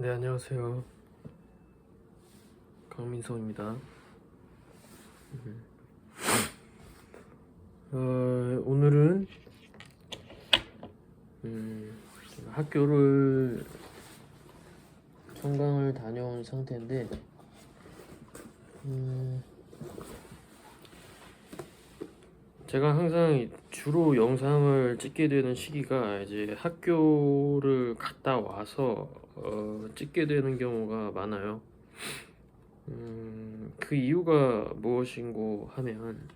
네, 안녕하세요. 강민성입니다. 오늘은 학교를 청강을 다녀온 상태인데, 제가 항상 주로 영상을 찍게 되는 시기가 이제 학교를 갔다 와서 찍게 되는 경우가 많아요. 그 이유가 무엇인고 하면,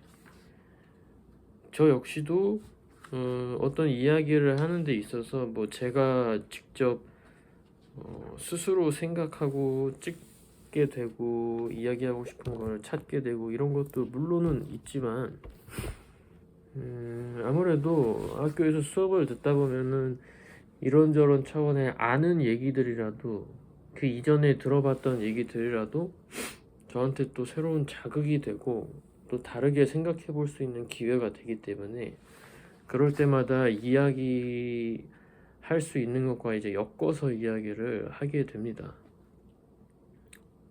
저 역시도 어떤 이야기를 하는 데 있어서 뭐 제가 직접 스스로 생각하고 찍게 되고 이야기하고 싶은 걸 찾게 되고 이런 것도 물론은 있지만, 아무래도 학교에서 수업을 듣다 보면은 이런저런 차원의 아는 얘기들이라도, 그 이전에 들어봤던 얘기들이라도 저한테 또 새로운 자극이 되고 또 다르게 생각해 볼 수 있는 기회가 되기 때문에, 그럴 때마다 이야기 할 수 있는 것과 이제 엮어서 이야기를 하게 됩니다.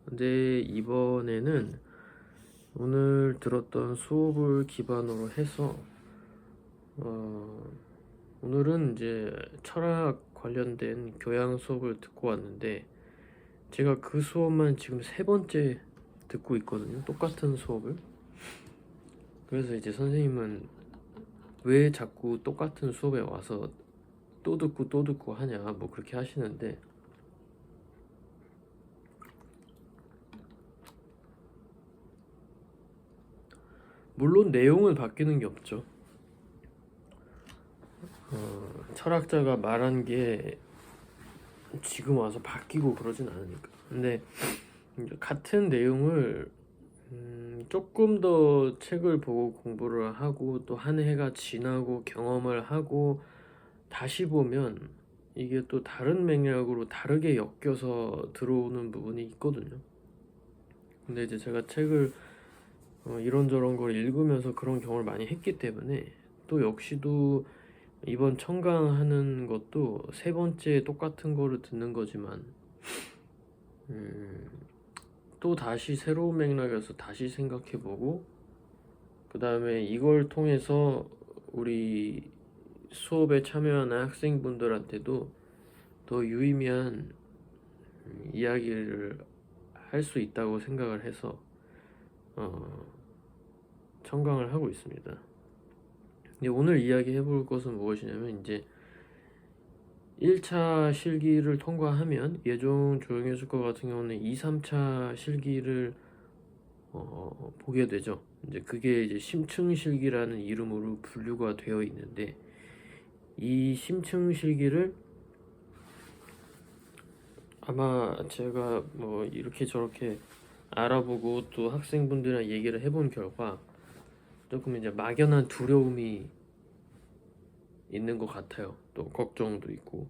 근데 이번에는 오늘 들었던 수업을 기반으로 해서 오늘은 이제 철학 관련된 교양 수업을 듣고 왔는데, 제가 그 수업만 지금 세 번째 듣고 있거든요. 똑같은 수업을. 그래서 이제 선생님은 왜 자꾸 똑같은 수업에 와서 또 듣고 하냐, 뭐 그렇게 하시는데, 물론 내용은 바뀌는 게 없죠. 철학자가 말한 게 지금 와서 바뀌고 그러진 않으니까. 근데 같은 내용을 조금 더 책을 보고 공부를 하고 또 한 해가 지나고 경험을 하고 다시 보면 이게 또 다른 맥락으로 다르게 엮여서 들어오는 부분이 있거든요. 근데 이제 제가 책을 이런저런 걸 읽으면서 그런 경험을 많이 했기 때문에, 또 역시도 이번 청강하는 것도 세 번째 똑같은 거를 듣는 거지만 또 다시 새로운 맥락에서 다시 생각해보고, 그 다음에 이걸 통해서 우리 수업에 참여하는 학생분들한테도 더 유의미한 이야기를 할 수 있다고 생각을 해서 청강을 하고 있습니다. 근데 오늘 이야기 해볼 것은 무엇이냐면, 이제 1차 실기를 통과하면 예종 조영해수과 같은 경우는 2, 3차 실기를 보게 되죠. 이제 그게 이제 심층 실기라는 이름으로 분류가 되어 있는데, 이 심층 실기를 아마 제가 뭐 이렇게 저렇게 알아보고 또 학생분들이랑 얘기를 해본 결과 조금 이제 막연한 두려움이 있는 것 같아요. 또 걱정도 있고.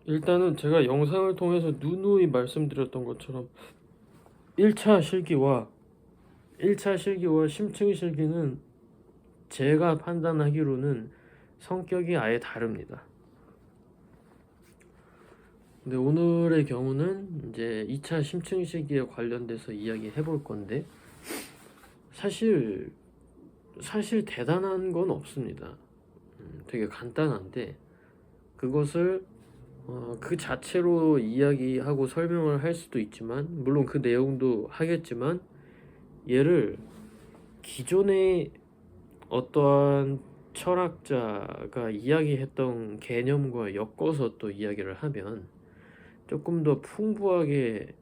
일단은 제가 영상을 통해서 누누이 말씀드렸던 것처럼 1차 실기와 1차 실기와 심층 실기는 제가 판단하기로는 성격이 아예 다릅니다. 근데 오늘의 경우는 이제 2차 심층 실기에 관련돼서 이야기 해볼 건데, 사실 대단한 건 없습니다. 되게 간단한데, 그것을 그 자체로 이야기하고 설명을 할 수도 있지만, 물론 그 내용도 하겠지만, 얘를 기존의 어떠한 철학자가 이야기했던 개념과 엮어서 또 이야기를 하면 조금 더 풍부하게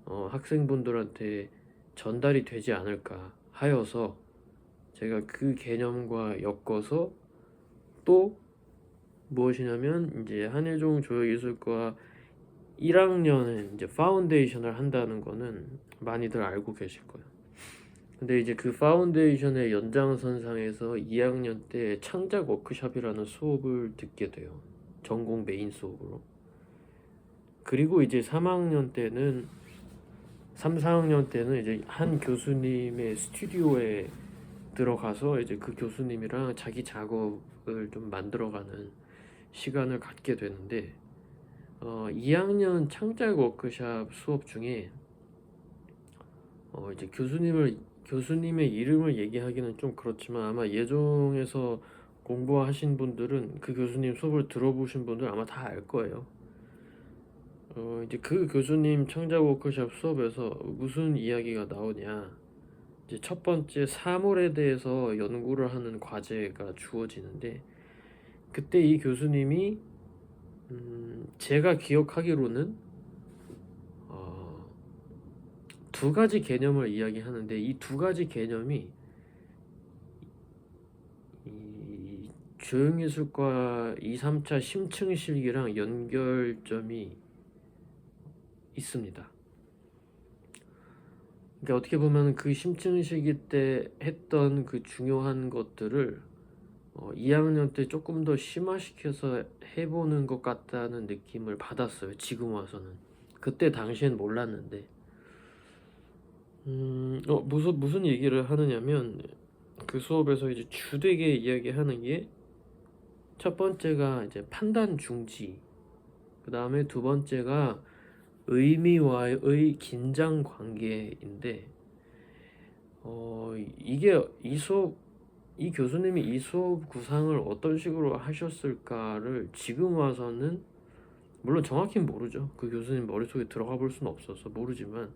학생분들한테 전달이 되지 않을까 하여서, 제가 그 개념과 엮어서 또 무엇이냐면, 이제 한예종 조형예술과 1학년에 이제 파운데이션을 한다는 거는 많이들 알고 계실 거예요. 근데 이제 그 파운데이션의 연장선상에서 2학년 때 창작 워크숍이라는 수업을 듣게 돼요. 전공 메인 수업으로. 그리고 이제 3학년 때는 3, 4학년 때는 이제 한 교수님의 스튜디오에 들어가서 이제 그 교수님이랑 자기 작업을 좀 만들어가는 시간을 갖게 되는데 2학년 창작 워크샵 수업 중에 이제 교수님의 이름을 얘기하기는 좀 그렇지만 아마 예종에서 공부하신 분들은 그 교수님 수업을 들어보신 분들 아마 다 알 거예요. 이제 그 교수님 창작 워크샵 수업에서 무슨 이야기가 나오냐, 이제 첫 번째 사물에 대해서 연구를 하는 과제가 주어지는데, 그때 이 교수님이 제가 기억하기로는 두 가지 개념을 이야기하는데, 이 두 가지 개념이 이 조형예술과 2, 3차 심층실기랑 연결점이 있습니다. 그러니까 어떻게 보면 그 심층실기 때 했던 그 중요한 것들을 2학년 때 조금 더 심화시켜서 해보는 것 같다는 느낌을 받았어요. 지금 와서는. 그때 당시엔 몰랐는데 무슨 얘기를 하느냐면, 그 수업에서 이제 주되게 이야기하는 게, 첫 번째가 이제 판단 중지, 그 다음에 두 번째가 의미와의 긴장 관계인데, 이게 이 교수님이 이 수업 구상을 어떤 식으로 하셨을까를 지금 와서는, 물론 정확히는 모르죠. 그 교수님 머릿속에 들어가 볼 수는 없어서 모르지만,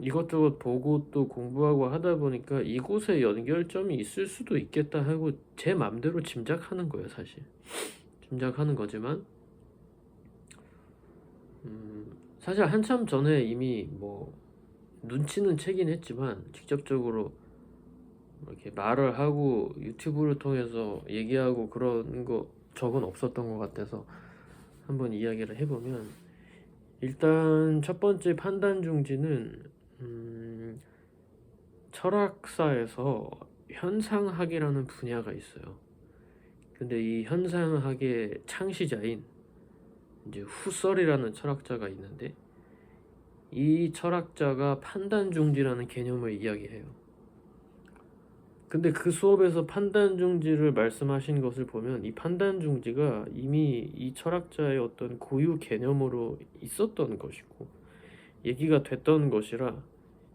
이것저것 보고 또 공부하고 하다 보니까 이곳에 연결점이 있을 수도 있겠다 하고 제 맘대로 짐작하는 거예요, 사실. 짐작하는 거지만, 사실 한참 전에 이미 뭐 눈치는 채긴 했지만 직접적으로 이렇게 말을 하고 유튜브를 통해서 얘기하고 그런 거 적은 없었던 것 같아서 한번 이야기를 해보면, 일단 첫 번째 판단 중지는 철학사에서 현상학이라는 분야가 있어요. 근데 이 현상학의 창시자인 이제 후설이라는 철학자가 있는데, 이 철학자가 판단 중지라는 개념을 이야기해요. 근데 그 수업에서 판단 중지를 말씀하신 것을 보면 이 판단 중지가 이미 이 철학자의 어떤 고유 개념으로 있었던 것이고 얘기가 됐던 것이라,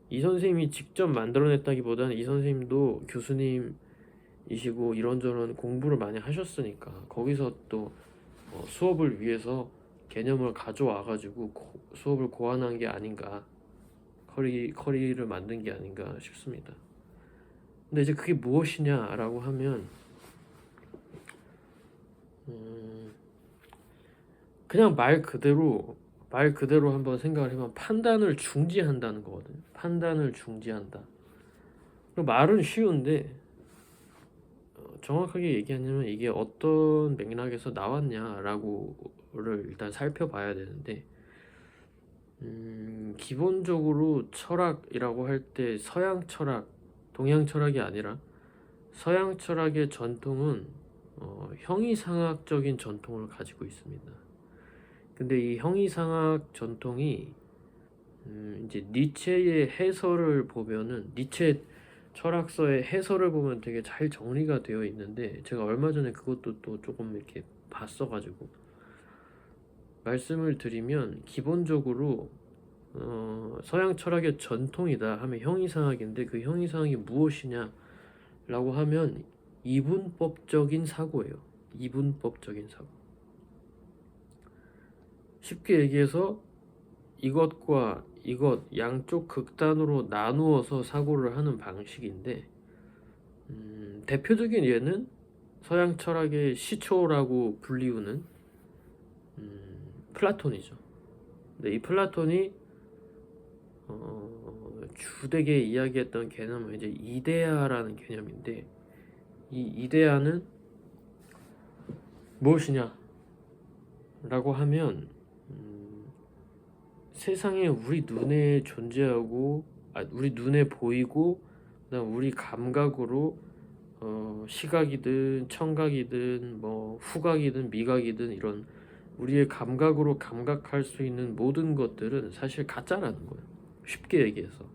이 선생님이 직접 만들어냈다기보다는 이 선생님도 교수님이시고 이런저런 공부를 많이 하셨으니까 거기서 또 수업을 위해서 개념을 가져와가지고 수업을 고안한 게 아닌가, 커리를 만든 게 아닌가 싶습니다. 근데 이제 그게 무엇이냐라고 하면, 그냥 말 그대로 한번 생각을 해보면 판단을 중지한다는 거거든요. 판단을 중지한다. 말은 쉬운데 정확하게 얘기하냐면 이게 어떤 맥락에서 나왔냐라고를 일단 살펴봐야 되는데, 기본적으로 철학이라고 할 때 서양 철학, 동양 철학이 아니라 서양 철학의 전통은 형이상학적인 전통을 가지고 있습니다. 근데 이 형이상학 전통이 이제 니체의 해설을 보면은, 니체 철학서의 해설을 보면 되게 잘 정리가 되어 있는데, 제가 얼마 전에 그것도 또 조금 이렇게 봤어가지고 말씀을 드리면, 기본적으로 서양 철학의 전통이다 하면 형이상학인데, 그 형이상학이 무엇이냐 라고 하면 이분법적인 사고예요. 이분법적인 사고. 쉽게 얘기해서 이것과 이것 양쪽 극단으로 나누어서 사고를 하는 방식인데, 대표적인 예는 서양 철학의 시초라고 불리우는 플라톤이죠. 근데 이 플라톤이 주되게 이야기했던 개념은 이제 이데아라는 개념인데, 이 이데아는 무엇이냐 라고 하면 세상에 우리 눈에 존재하고 우리 눈에 보이고 그다음 우리 감각으로 시각이든 청각이든 뭐 후각이든 미각이든 이런 우리의 감각으로 감각할 수 있는 모든 것들은 사실 가짜라는 거예요. 쉽게 얘기해서.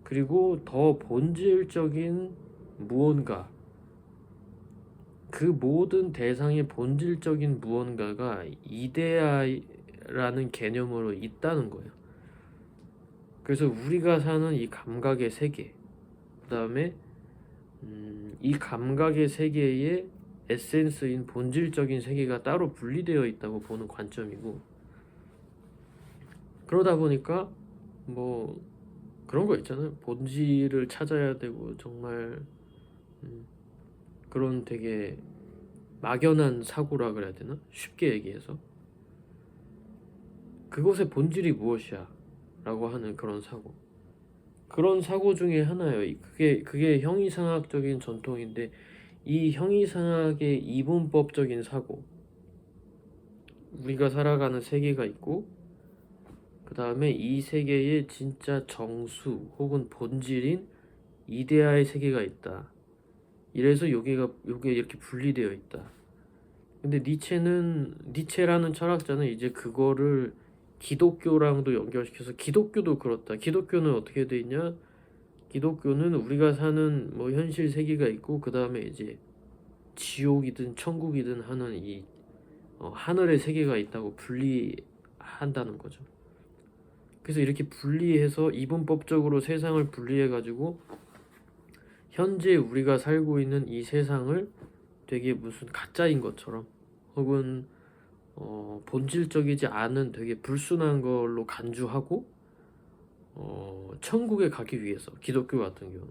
그리고 더 본질적인 무언가, 그 모든 대상의 본질적인 무언가가 이데아라는 개념으로 있다는 거예요. 그래서 우리가 사는 이 감각의 세계, 그 다음에 이 감각의 세계의 에센스인 본질적인 세계가 따로 분리되어 있다고 보는 관점이고, 그러다 보니까 뭐 그런 거 있잖아요. 본질을 찾아야 되고 정말 그런 되게 막연한 사고라 그래야 되나? 쉽게 얘기해서 그것의 본질이 무엇이야? 라고 하는 그런 사고. 그런 사고 중에 하나예요. 그게 형이상학적인 전통인데, 이 형이상학의 이분법적인 사고, 우리가 살아가는 세계가 있고, 그 다음에 이 세계의 진짜 정수 혹은 본질인 이데아의 세계가 있다. 이래서 요게 이렇게 분리되어 있다. 근데 니체라는 철학자는 이제 그거를 기독교랑도 연결시켜서, 기독교도 그렇다. 기독교는 어떻게 돼 있냐? 기독교는 우리가 사는 뭐 현실 세계가 있고, 그 다음에 이제 지옥이든 천국이든 하는 이 하늘의 세계가 있다고 분리한다는 거죠. 그래서 이렇게 분리해서 이분법적으로 세상을 분리해가지고 현재 우리가 살고 있는 이 세상을 되게 무슨 가짜인 것처럼, 혹은 본질적이지 않은 되게 불순한 걸로 간주하고, 천국에 가기 위해서, 기독교 같은 경우,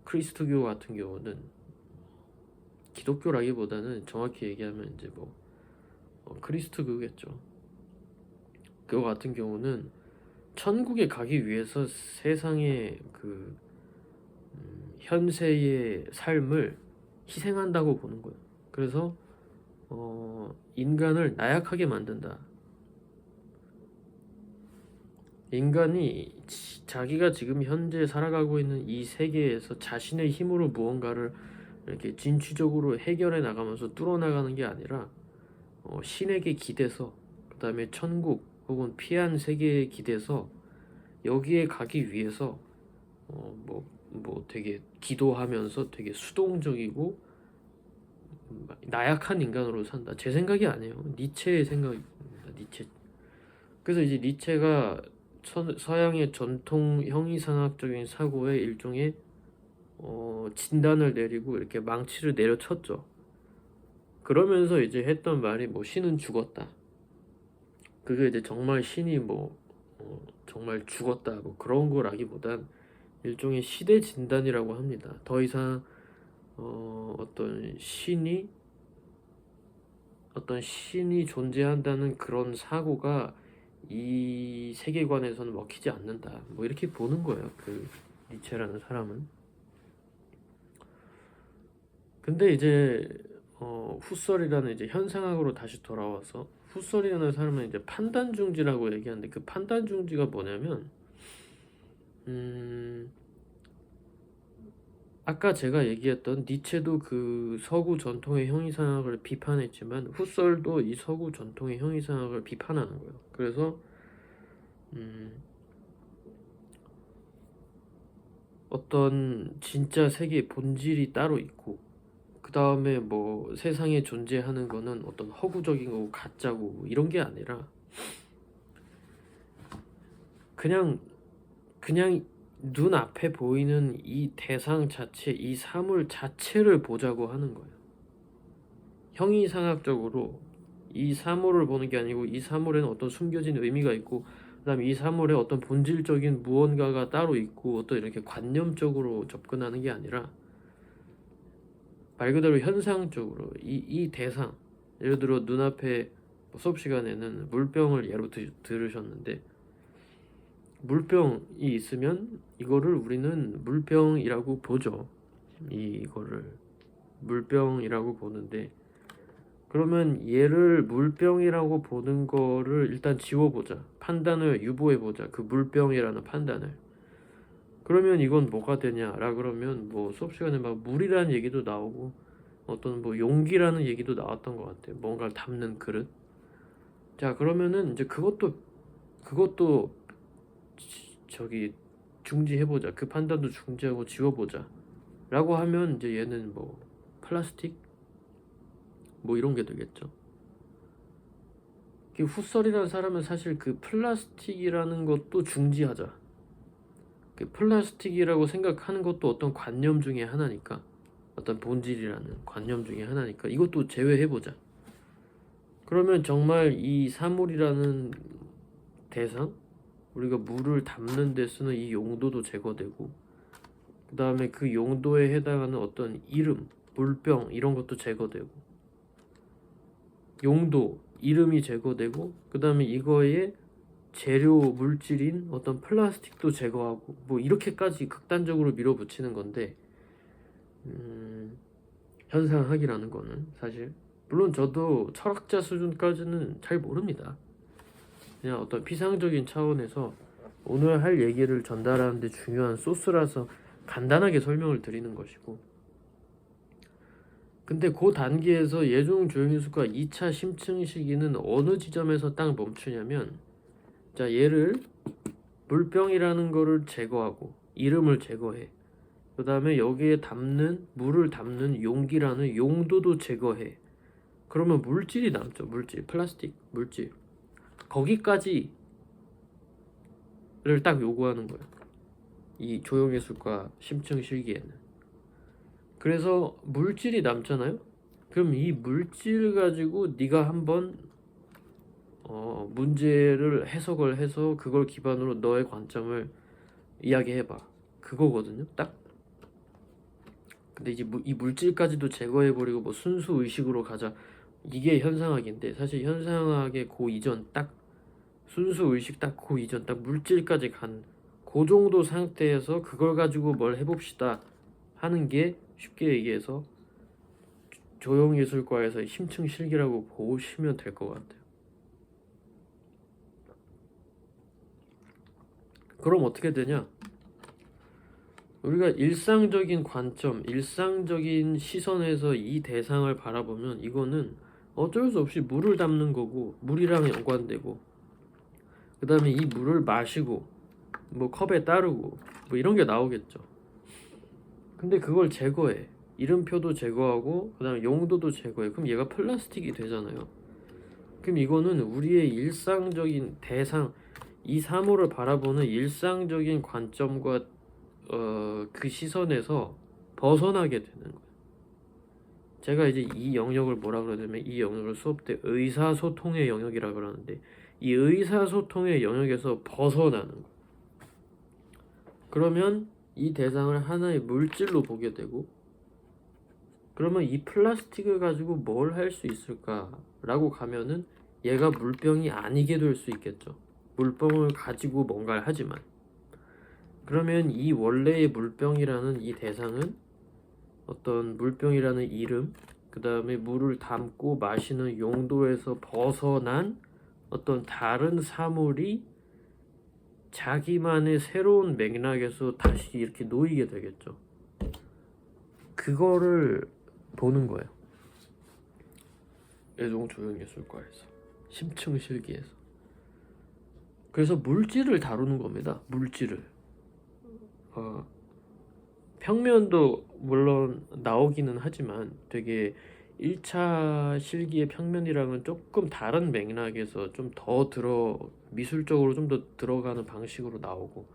크리스트교 같은 경우는, 기독교라기보다는 정확히 얘기하면 이제 뭐 크리스트교겠죠. 그거 같은 경우는 천국에 가기 위해서 세상의 그 현세의 삶을 희생한다고 보는 거예요. 그래서 인간을 나약하게 만든다. 인간이 자기가 지금 현재 살아가고 있는 이 세계에서 자신의 힘으로 무언가를 이렇게 진취적으로 해결해 나가면서 뚫어나가는 게 아니라 신에게 기대서, 그 다음에 천국 혹은 피한 세계에 기대서 여기에 가기 위해서 뭐 되게 기도하면서 되게 수동적이고 나약한 인간으로 산다. 제 생각이 아니에요. 니체의 생각입니다. 니체. 그래서 이제 니체가 서양의 전통 형이상학적인 사고의 일종의 진단을 내리고 이렇게 망치를 내려쳤죠. 그러면서 이제 했던 말이 뭐 신은 죽었다. 그게 이제 정말 신이 뭐 정말 죽었다 뭐 그런 거라기보단 일종의 시대 진단이라고 합니다. 더 이상 어떤 신이 존재한다는 그런 사고가 이 세계관에서는 먹히지 않는다. 뭐 이렇게 보는 거예요. 그 니체라는 사람은. 근데 이제 후설이라는 이제 현상학으로 다시 돌아와서, 후설이라는 사람은 이제 판단 중지라고 얘기하는데, 그 판단 중지가 뭐냐면 아까 제가 얘기했던 니체도 그 서구 전통의 형이상학을 비판했지만 후설도 이 서구 전통의 형이상학을 비판하는 거예요. 그래서 어떤 진짜 세계의 본질이 따로 있고, 그 다음에 뭐 세상에 존재하는 거는 어떤 허구적인 거고 가짜고 이런 게 아니라 그냥 눈앞에 보이는 이 대상 자체, 이 사물 자체를 보자고 하는 거예요. 형이상학적으로 이 사물을 보는 게 아니고, 이 사물에는 어떤 숨겨진 의미가 있고, 그 다음에 이 사물에 어떤 본질적인 무언가가 따로 있고, 어떤 이렇게 관념적으로 접근하는 게 아니라 말 그대로 현상적으로 이 대상, 예를 들어 눈앞에 수업 시간에는 물병을 예로 들으셨는데, 물병이 있으면 이거를 우리는 물병이라고 보죠. 이거를 물병이라고 보는데, 그러면 얘를 물병이라고 보는 거를 일단 지워보자. 판단을 유보해보자. 그 물병이라는 판단을. 그러면 이건 뭐가 되냐라 그러면 뭐 수업 시간에 막 물이라는 얘기도 나오고, 어떤 뭐 용기라는 얘기도 나왔던 것 같아요. 뭔가를 담는 그릇. 자, 그러면은 이제 그것도 저기 중지해보자. 그 판단도 중지하고 지워보자. 라고 하면 이제 얘는 뭐 플라스틱? 뭐 이런 게 되겠죠. 훗설이라는 사람은 사실 그 플라스틱이라는 것도 중지하자. 그 플라스틱이라고 생각하는 것도 어떤 관념 중에 하나니까, 어떤 본질이라는 관념 중에 하나니까 이것도 제외해보자. 그러면 정말 이 사물이라는 대상, 우리가 물을 담는 데 쓰는 이 용도도 제거되고, 그 다음에 그 용도에 해당하는 어떤 이름, 물병 이런 것도 제거되고, 용도, 이름이 제거되고, 그 다음에 이거의 재료 물질인 어떤 플라스틱도 제거하고, 뭐 이렇게까지 극단적으로 밀어붙이는 건데, 현상학이라는 거는 사실, 물론 저도 철학자 수준까지는 잘 모릅니다. 그냥 어떤 피상적인 차원에서 오늘 할 얘기를 전달하는 데 중요한 소스라서 간단하게 설명을 드리는 것이고, 근데 그 단계에서 예종 조형미술과 2차 심층 시기는 어느 지점에서 딱 멈추냐면, 자, 얘를 물병이라는 거를 제거하고 이름을 제거해. 그 다음에 여기에 담는 물을 담는 용기라는 용도도 제거해. 그러면 물질이 남죠. 물질, 플라스틱, 물질. 거기까지를 딱 요구하는 거예요. 이 조형예술과 심층 실기에는. 그래서 물질이 남잖아요. 그럼 이 물질 가지고 네가 한번 문제를 해석을 해서 그걸 기반으로 너의 관점을 이야기해봐. 그거거든요. 딱. 근데 이제 이 물질까지도 제거해버리고 뭐 순수 의식으로 가자. 이게 현상학인데, 사실 현상학의 그 이전 딱 순수 의식 딱 그 이전 딱 물질까지 간 그 정도 상태에서 그걸 가지고 뭘 해봅시다 하는 게 쉽게 얘기해서 조형예술과에서의 심층 실기라고 보시면 될 것 같아요. 그럼 어떻게 되냐? 우리가 일상적인 관점, 일상적인 시선에서 이 대상을 바라보면 이거는 어쩔 수 없이 물을 담는 거고, 물이랑 연관되고, 그 다음에 이 물을 마시고 뭐 컵에 따르고 뭐 이런 게 나오겠죠. 근데 그걸 제거해. 이름표도 제거하고 그 다음에 용도도 제거해. 그럼 얘가 플라스틱이 되잖아요. 그럼 이거는 우리의 일상적인 대상, 이 사물을 바라보는 일상적인 관점과 그 시선에서 벗어나게 되는 거예요. 제가 이제 이 영역을 뭐라 그러냐면, 이 영역을 수업 때 의사소통의 영역이라 그러는데, 이 의사소통의 영역에서 벗어나는 거예요. 그러면 이 대상을 하나의 물질로 보게 되고, 그러면 이 플라스틱을 가지고 뭘 할 수 있을까라고 가면은 얘가 물병이 아니게 될 수 있겠죠. 물병을 가지고 뭔가를 하지만, 그러면 이 원래의 물병이라는 이 대상은 어떤 물병이라는 이름, 그 다음에 물을 담고 마시는 용도에서 벗어난 어떤 다른 사물이 자기만의 새로운 맥락에서 다시 이렇게 놓이게 되겠죠. 그거를 보는 거예요. 예종 조형예술과에서 심층 실기에서. 그래서 물질을 다루는 겁니다. 물질을. 평면도 물론 나오기는 하지만 되게 1차 실기의 평면이랑은 조금 다른 맥락에서 좀 더 미술적으로 좀 더 들어가는 방식으로 나오고,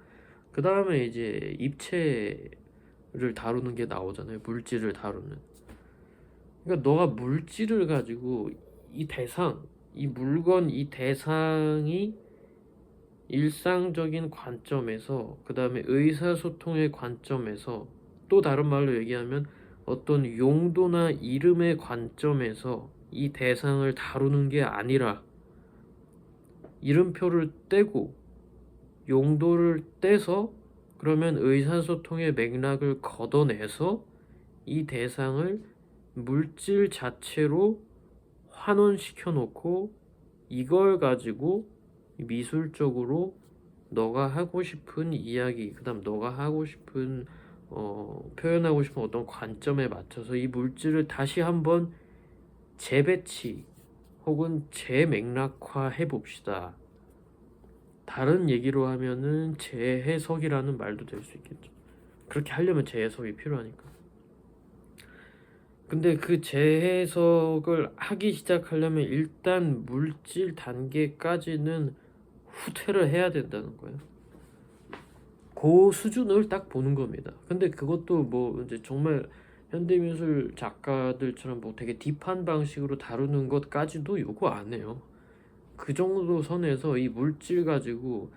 그 다음에 이제 입체를 다루는 게 나오잖아요. 물질을 다루는. 그러니까 너가 물질을 가지고 이 대상, 이 물건, 이 대상이 일상적인 관점에서, 그 다음에 의사소통의 관점에서, 또 다른 말로 얘기하면 어떤 용도나 이름의 관점에서 이 대상을 다루는 게 아니라, 이름표를 떼고 용도를 떼서, 그러면 의사소통의 맥락을 걷어내서 이 대상을 물질 자체로 환원시켜 놓고, 이걸 가지고 미술적으로 너가 하고 싶은 이야기, 그 다음 너가 하고 싶은 표현하고 싶은 어떤 관점에 맞춰서 이 물질을 다시 한번 재배치 혹은 재맥락화 해봅시다. 다른 얘기로 하면은 재해석이라는 말도 될 수 있겠죠. 그렇게 하려면 재해석이 필요하니까. 근데 그 재해석을 하기 시작하려면 일단 물질 단계까지는 후퇴를 해야 된다는 거예요. 그 수준을 딱 보는 겁니다. 근데 그것도 뭐 이제 정말 현대미술 작가들처럼 뭐 되게 딥한 방식으로 다루는 것까지도 요구 안 해요. 그 정도 선에서 이 물질 가지고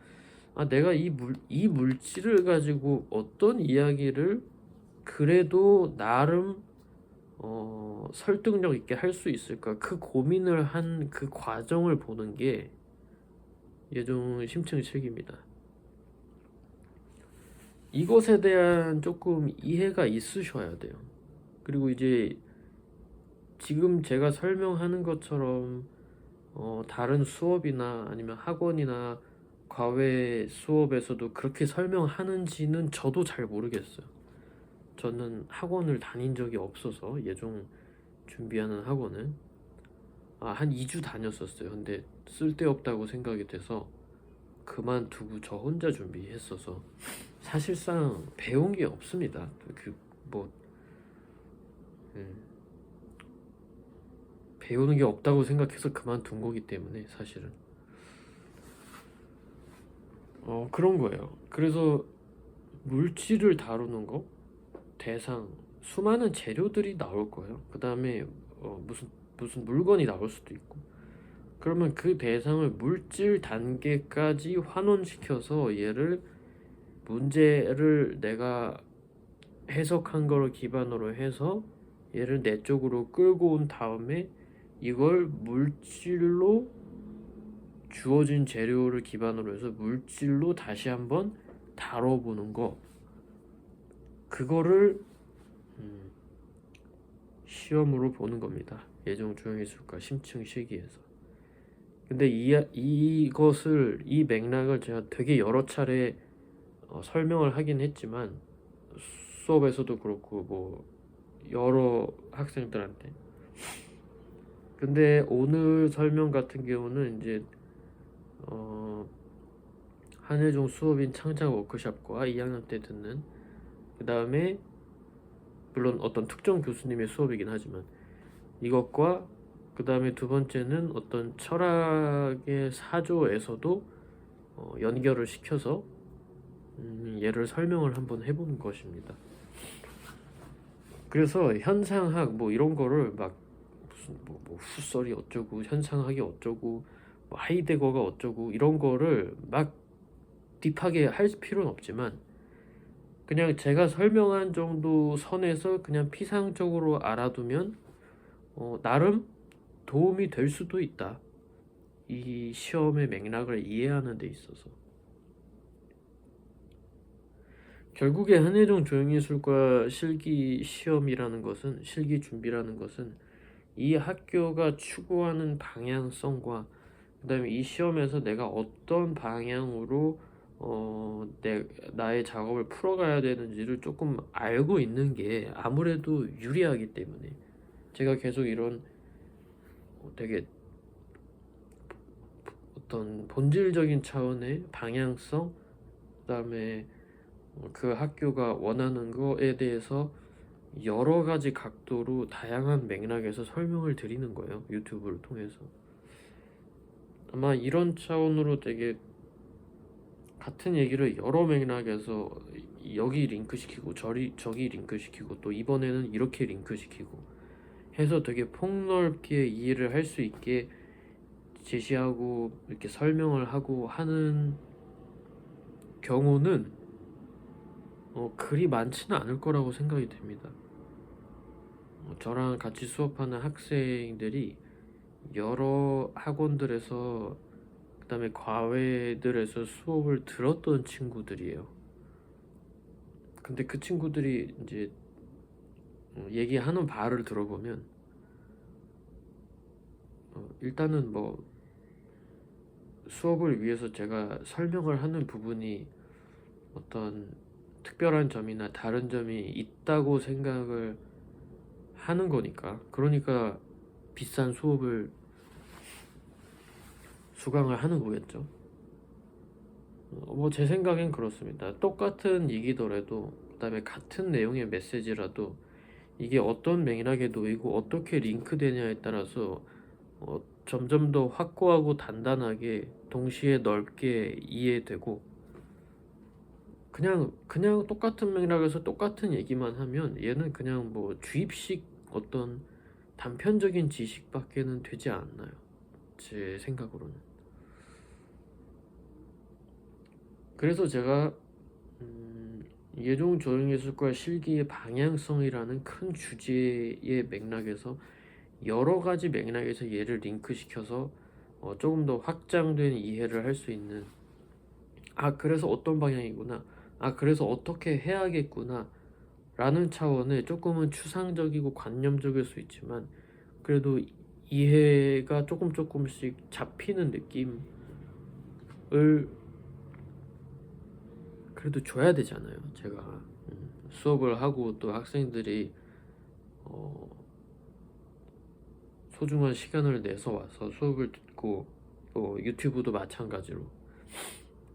내가 이 물질을 가지고 어떤 이야기를 그래도 나름 설득력 있게 할 수 있을까? 그 고민을 한 그 과정을 보는 게 예종 심층식입니다. 이것에 대한 조금 이해가 있으셔야 돼요. 그리고 이제 지금 제가 설명하는 것처럼 다른 수업이나 아니면 학원이나 과외 수업에서도 그렇게 설명하는지는 저도 잘 모르겠어요. 저는 학원을 다닌 적이 없어서 예종 준비하는 학원은 한 2주 다녔었어요. 근데 쓸데없다고 생각이 돼서 그만두고 저 혼자 준비했어서 사실상 배운 게 없습니다. 뭐 배우는 게 없다고 생각해서 그만둔 거기 때문에 사실은 그런 거예요. 그래서 물질을 다루는 거, 대상, 수많은 재료들이 나올 거예요. 그 다음에 무슨 물건이 나올 수도 있고. 그러면 그 대상을 물질 단계까지 환원시켜서 얘를 문제를 내가 해석한 거를 기반으로 해서 얘를 내 쪽으로 끌고 온 다음에 이걸 물질로 주어진 재료를 기반으로 해서 물질로 다시 한번 다뤄보는 거, 그거를 시험으로 보는 겁니다. 예종 조형예술과 심층 실기에서. 근데 이 맥락을 제가 되게 여러 차례 설명을 하긴 했지만 수업에서도 그렇고 뭐 여러 학생들한테. 근데 오늘 설명 같은 경우는 이제 한예종 수업인 창작 워크숍과 2학년 때 듣는, 그 다음에 물론 어떤 특정 교수님의 수업이긴 하지만 이것과 그 다음에 두 번째는 어떤 철학의 사조에서도 연결을 시켜서 얘를 설명을 한번 해본 것입니다. 그래서 현상학 뭐 이런 거를 막 무슨 뭐 후설이 어쩌고 현상학이 어쩌고 뭐 하이데거가 어쩌고 이런 거를 막 딥하게 할 필요는 없지만 그냥 제가 설명한 정도 선에서 그냥 피상적으로 알아두면 나름 도움이 될 수도 있다. 이 시험의 맥락을 이해하는 데 있어서. 결국에 한예종 조형예술과 실기 시험이라는 것은, 실기 준비라는 것은 이 학교가 추구하는 방향성과 그다음에 이 시험에서 내가 어떤 방향으로 나의 작업을 풀어가야 되는지를 조금 알고 있는 게 아무래도 유리하기 때문에 제가 계속 이런 되게 어떤 본질적인 차원의 방향성, 그다음에 그 학교가 원하는 거에 대해서 여러 가지 각도로 다양한 맥락에서 설명을 드리는 거예요. 유튜브를 통해서. 아마 이런 차원으로 되게 같은 얘기를 여러 맥락에서 여기 링크시키고 저기 링크시키고 또 이번에는 이렇게 링크시키고 해서 되게 폭넓게 이해를 할 수 있게 제시하고 이렇게 설명을 하고 하는 경우는 그리 많지는 않을 거라고 생각이 됩니다. 저랑 같이 수업하는 학생들이 여러 학원들에서 그다음에 과외들에서 수업을 들었던 친구들이에요. 근데 그 친구들이 이제 얘기하는 바를 들어보면 일단은 뭐 수업을 위해서 제가 설명을 하는 부분이 어떤 특별한 점이나 다른 점이 있다고 생각을 하는 거니까, 그러니까 비싼 수업을 수강을 하는 거겠죠. 뭐 제 생각엔 그렇습니다. 똑같은 얘기더라도 그다음에 같은 내용의 메시지라도 이게 어떤 맥락에 놓이고 어떻게 링크되냐에 따라서 점점 더 확고하고 단단하게 동시에 넓게 이해되고, 그냥 똑같은 맥락에서 똑같은 얘기만 하면 얘는 그냥 뭐 주입식 어떤 단편적인 지식밖에는 되지 않나요? 제 생각으로는. 그래서 제가 예종 조형예술과 실기의 방향성이라는 큰 주제의 맥락에서 여러 가지 맥락에서 얘를 링크시켜서 조금 더 확장된 이해를 할 수 있는, 그래서 어떤 방향이구나, 그래서 어떻게 해야겠구나 라는 차원의 조금은 추상적이고 관념적일 수 있지만 그래도 이해가 조금씩 잡히는 느낌을 그래도 줘야 되잖아요. 제가 수업을 하고 또 학생들이 소중한 시간을 내서 와서 수업을 듣고, 또 유튜브도 마찬가지로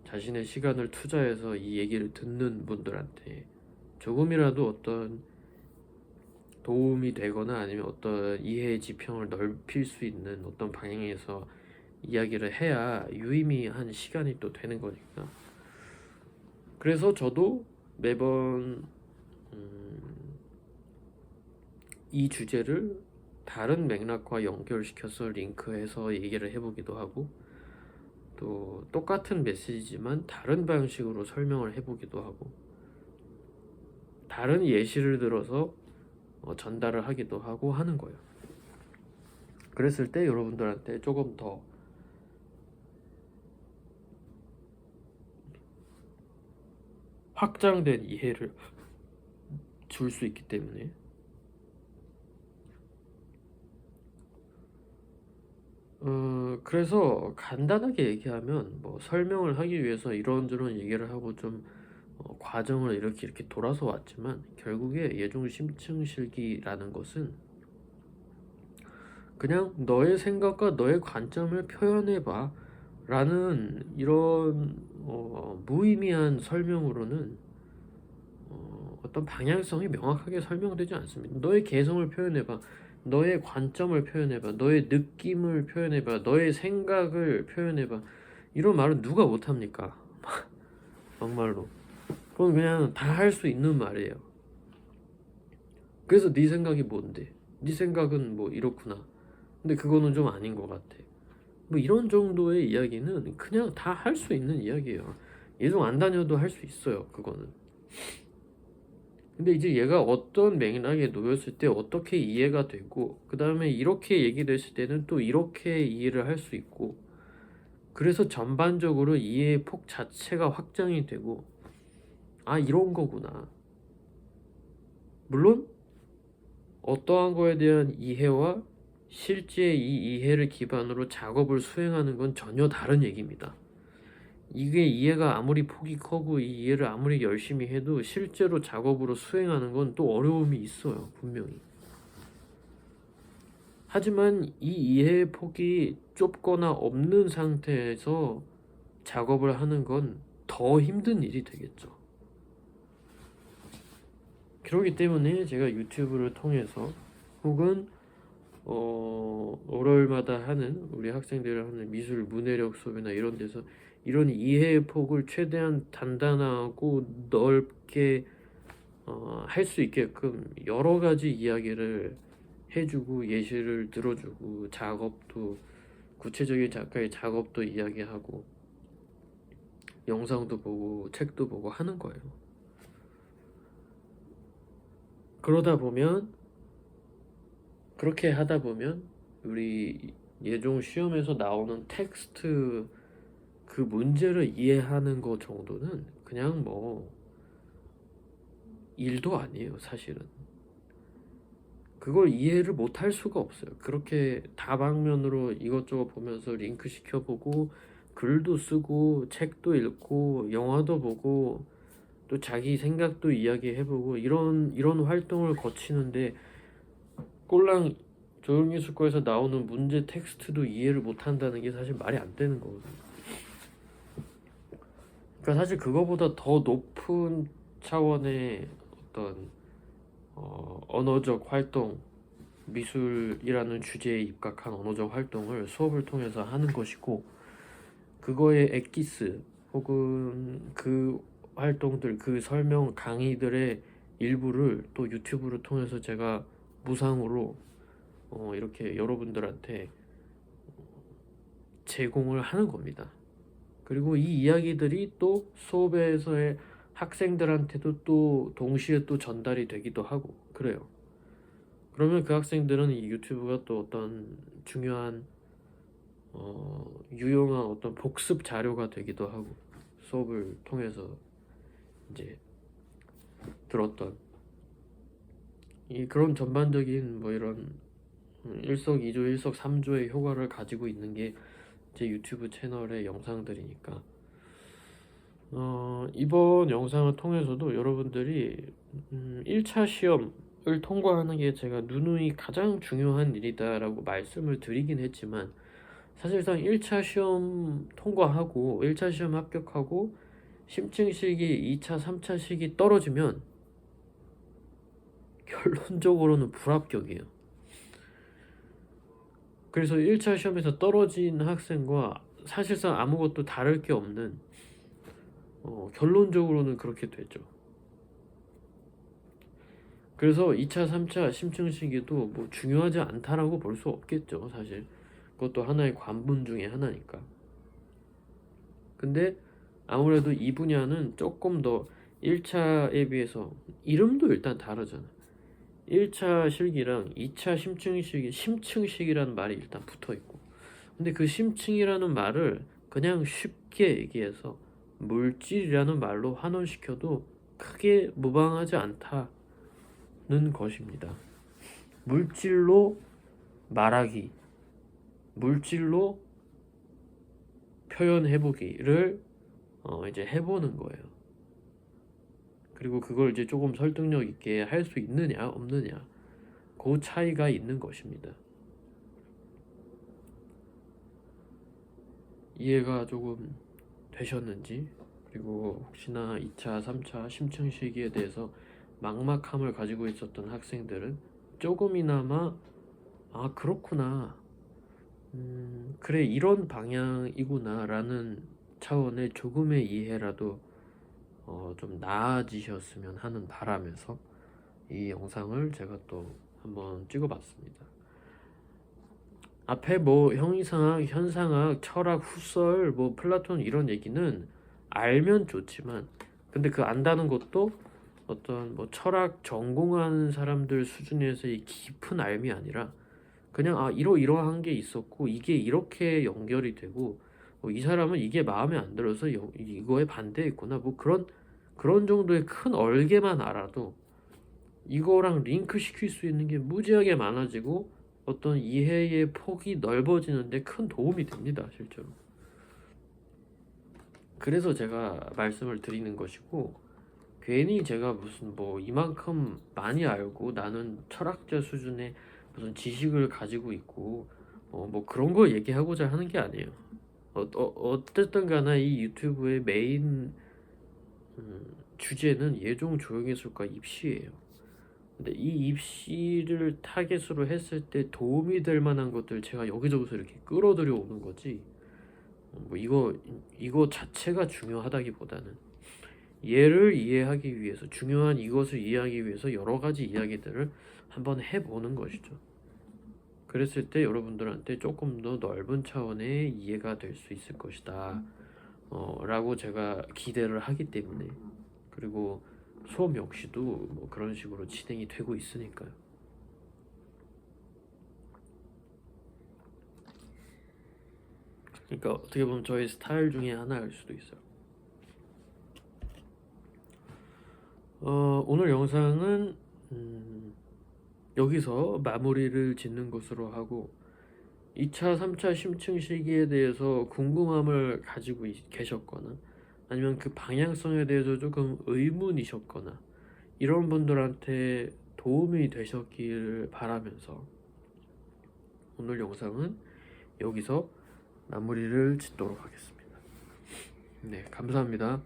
자신의 시간을 투자해서 이 얘기를 듣는 분들한테 조금이라도 어떤 도움이 되거나 아니면 어떤 이해의 지평을 넓힐 수 있는 어떤 방향에서 이야기를 해야 유의미한 시간이 또 되는 거니까. 그래서 저도 매번 이 주제를 다른 맥락과 연결시켜서 링크해서 얘기를 해보기도 하고, 또 똑같은 메시지지만 다른 방식으로 설명을 해보기도 하고, 다른 예시를 들어서 전달을 하기도 하고 하는 거예요. 그랬을 때 여러분들한테 조금 더 확장된 이해를 줄 수 있기 때문에. 그래서 간단하게 얘기하면 뭐 설명을 하기 위해서 이런저런 얘기를 하고 좀 과정을 이렇게 돌아서 왔지만, 결국에 예종 심층실기라는 것은 그냥 너의 생각과 너의 관점을 표현해봐 라는 이런 무의미한 설명으로는 어떤 방향성이 명확하게 설명되지 않습니다. 너의 개성을 표현해봐, 너의 관점을 표현해봐, 너의 느낌을 표현해봐, 너의 생각을 표현해봐, 이런 말은 누가 못합니까? 막말로. 그건 그냥 다 할 수 있는 말이에요. 그래서 네 생각이 뭔데? 네 생각은 뭐 이렇구나, 근데 그거는 좀 아닌 것 같아, 뭐 이런 정도의 이야기는 그냥 다 할 수 있는 이야기예요. 예종 안 다녀도 할 수 있어요, 그거는. 근데 이제 얘가 어떤 맥락에 놓였을 때 어떻게 이해가 되고, 그 다음에 이렇게 얘기됐을 때는 또 이렇게 이해를 할 수 있고, 그래서 전반적으로 이해의 폭 자체가 확장이 되고, 이런 거구나. 물론 어떠한 거에 대한 이해와 실제 이 이해를 기반으로 작업을 수행하는 건 전혀 다른 얘기입니다. 이게 이해가 아무리 폭이 크고 이 이해를 아무리 열심히 해도 실제로 작업으로 수행하는 건 또 어려움이 있어요, 분명히. 하지만 이 이해의 폭이 좁거나 없는 상태에서 작업을 하는 건 더 힘든 일이 되겠죠. 그렇기 때문에 제가 유튜브를 통해서 혹은 월요일마다 하는 우리 학생들이 하는 미술 문해력 수업이나 이런 데서 이런 이해의 폭을 최대한 단단하고 넓게 할 수 있게끔 여러 가지 이야기를 해주고 예시를 들어주고, 작업도 구체적인 작가의 작업도 이야기하고 영상도 보고 책도 보고 하는 거예요. 그렇게 하다 보면 우리 예종 시험에서 나오는 텍스트 그 문제를 이해하는 거 정도는 그냥 뭐 일도 아니에요, 사실은. 그걸 이해를 못 할 수가 없어요. 그렇게 다방면으로 이것저것 보면서 링크 시켜보고 글도 쓰고 책도 읽고 영화도 보고 또 자기 생각도 이야기해보고 이런 활동을 거치는데, 꼴랑 조형예술과에서 나오는 문제 텍스트도 이해를 못한다는 게 사실 말이 안 되는 거거든요. 그러니까 사실 그거보다 더 높은 차원의 어떤 언어적 활동, 미술이라는 주제에 입각한 언어적 활동을 수업을 통해서 하는 것이고, 그거의 엑기스 혹은 그 활동들, 그 설명 강의들의 일부를 또 유튜브를 통해서 제가 무상으로 이렇게 여러분들한테 제공을 하는 겁니다. 그리고 이 이야기들이 또 수업에서의 학생들한테도 또 동시에 또 전달이 되기도 하고 그래요. 그러면 그 학생들은 이 유튜브가 또 어떤 중요한 유용한 어떤 복습 자료가 되기도 하고, 수업을 통해서 이제 들었던 이 그런 전반적인 뭐 이런 일석이조 일석삼조의 효과를 가지고 있는 게 제 유튜브 채널의 영상들이니까 이번 영상을 통해서도 여러분들이 1차 시험을 통과하는 게 제가 누누이 가장 중요한 일이다라고 말씀을 드리긴 했지만, 사실상 1차 시험 통과하고 1차 시험 합격하고 심층 실기 2차, 3차 실기 떨어지면 결론적으로는 불합격이에요. 그래서 1차 시험에서 떨어진 학생과 사실상 아무것도 다를 게 없는 결론적으로는 그렇게 되죠. 그래서 2차, 3차 심층 실기도 뭐 중요하지 않다라고 볼 수 없겠죠, 사실. 그것도 하나의 관문 중에 하나니까. 근데 아무래도 이 분야는 조금 더 1차에 비해서 이름도 일단 다르잖아. 1차 실기랑 2차 심층 실기, 심층식이라는 말이 일단 붙어 있고, 근데 그 심층이라는 말을 그냥 쉽게 얘기해서 물질이라는 말로 환원시켜도 크게 무방하지 않다는 것입니다. 물질로 말하기, 물질로 표현해보기를 이제 해보는 거예요. 그리고 그걸 이제 조금 설득력 있게 할 수 있느냐 없느냐, 그 차이가 있는 것입니다. 이해가 조금 되셨는지, 그리고 혹시나 2차, 3차 심층 시기에 대해서 막막함을 가지고 있었던 학생들은 조금이나마 아 그렇구나, 그래 이런 방향이구나 라는 차원의 조금의 이해라도 좀 나아지셨으면 하는 바람에서 이 영상을 제가 또 한번 찍어봤습니다. 앞에 뭐 형이상학, 현상학, 철학, 후설, 뭐 플라톤 이런 얘기는 알면 좋지만, 근데 그 안다는 것도 어떤 뭐 철학 전공하는 사람들 수준에서의 깊은 알미 아니라 그냥 아 이러이러한 게 있었고 이게 이렇게 연결이 되고 이 사람은 이게 마음에 안 들어서 이거에 반대했구나, 뭐 그런 정도의 큰 얼개만 알아도 이거랑 링크 시킬 수 있는 게 무지하게 많아지고 어떤 이해의 폭이 넓어지는데 큰 도움이 됩니다, 실제로. 그래서 제가 말씀을 드리는 것이고, 괜히 제가 무슨 뭐 이만큼 많이 알고 나는 철학자 수준의 무슨 지식을 가지고 있고 뭐 그런 거 얘기하고자 하는 게 아니에요. 어쨌든 간에 이 유튜브의 메인 주제는 예종 조형예술과 입시예요. 근데 이 입시를 타겟으로 했을 때 도움이 될 만한 것들 제가 여기저기서 이렇게 끌어들여 오는 거지, 뭐 이거 자체가 중요하다기보다는 얘를 이해하기 위해서, 중요한 이것을 이해하기 위해서 여러 가지 이야기들을 한번 해보는 것이죠. 그랬을 때 여러분들한테 조금 더 넓은 차원의 이해가 될 수 있을 것이다 라고 제가 기대를 하기 때문에, 그리고 수업 역시도 뭐 그런 식으로 진행이 되고 있으니까요. 그러니까 어떻게 보면 저의 스타일 중에 하나일 수도 있어요. 오늘 영상은 여기서 마무리를 짓는 것으로 하고, 2차, 3차 심층 시기에 대해서 궁금함을 가지고 계셨거나 아니면 그 방향성에 대해서 조금 의문이셨거나 이런 분들한테 도움이 되셨길 바라면서 오늘 영상은 여기서 마무리를 짓도록 하겠습니다. 네, 감사합니다.